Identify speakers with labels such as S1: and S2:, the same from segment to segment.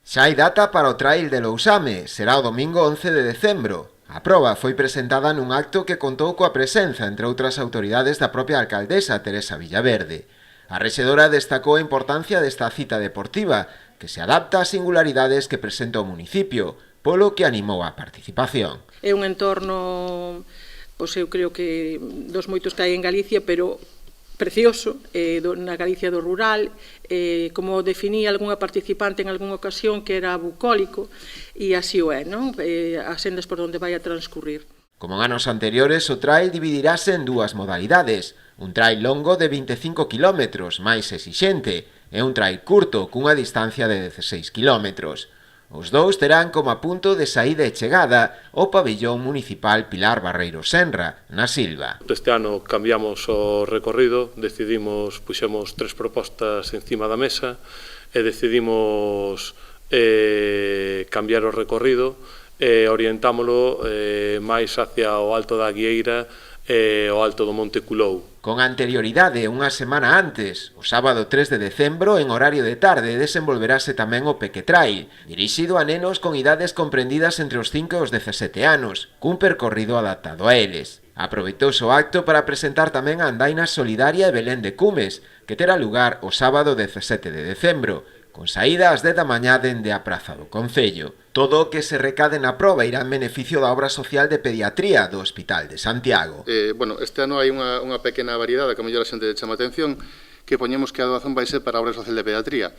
S1: Xa hai data para o Trail de Lousame, será o domingo 11 de decembro. A proba foi presentada nun acto que contou coa presenza, entre outras autoridades, da propia alcaldesa Teresa Villaverde. A rexedora destacou a importancia desta cita deportiva, que se adapta ás singularidades que presenta o municipio, polo que animou a participación.
S2: É un entorno, pois eu creo que dos moitos que hai en Galicia, pero precioso, na Galicia do rural, como definía algunha participante en algunha ocasión que era bucólico, e así o é, non? As sendas por onde vai a transcurrir.
S1: Como en anos anteriores, o trail dividirase en dúas modalidades, un trail longo de 25 km, máis exixente, e un trail curto, cunha distancia de 16 km. Os dous terán como punto de saída e chegada o pabillón municipal Pilar Barreiro Senra, na Silva.
S3: Este ano cambiamos o recorrido, puxemos 3 propostas encima da mesa e decidimos cambiar o recorrido e orientámolo máis hacia o Alto da Aguieira e o Alto do Monte Culou.
S1: Con anterioridade, unha semana antes, o sábado 3 de decembro, en horario de tarde, desenvolverase tamén o Peque Trail, dirixido a nenos con idades comprendidas entre os 5 e os 17 anos, cun percorrido adaptado a eles. Aproveitouse o acto para presentar tamén a andaina solidaria e Belén de Cumes, que terá lugar o sábado 17 de decembro, con saída ás 10 da mañá dende a praza do Concello. Todo o que se recade na proba irá en beneficio da obra social de pediatría do Hospital de Santiago.
S4: Este ano hai unha pequena variedade que a mellor a xente chama a atención, que poñemos que a doazón vai ser para a obra social de pediatría.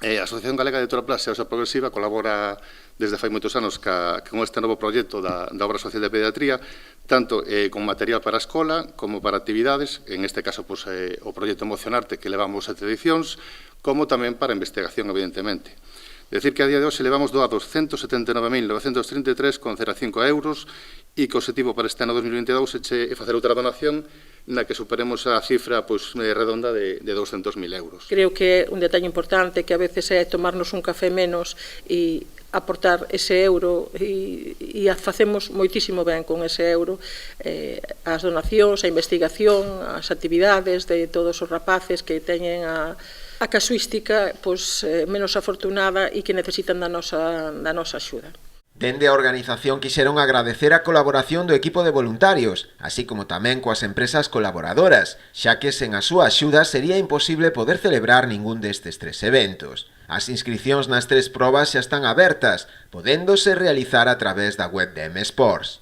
S4: A Asociación Galega de Toraplasia e Osa Progresiva colabora desde fai moitos anos con este novo proxecto da obra social de pediatría, tanto con material para a escola como para actividades, en este caso o proxecto Emocionarte, que levamos 7 edicións, como tamén para investigación, evidentemente. Decir que a día de hoxe levamos doados 179.933,05 euros e que o objetivo para este ano 2022 é facer outra donación na que superemos a cifra redonda de 200.000 euros.
S2: Creo que un detalle importante que a veces é tomarnos un café menos e aportar ese euro e facemos moitísimo ben con ese euro, as donacións, a investigación, as actividades de todos os rapaces que teñen a casuística menos afortunada e que necesitan da nosa axuda.
S1: Dende a organización quixeron agradecer a colaboración do equipo de voluntarios, así como tamén coas empresas colaboradoras, xa que sen a súa axuda sería imposible poder celebrar ningún destes 3 eventos. As inscricións nas 3 probas xa están abertas, podéndose realizar a través da web de M Sports.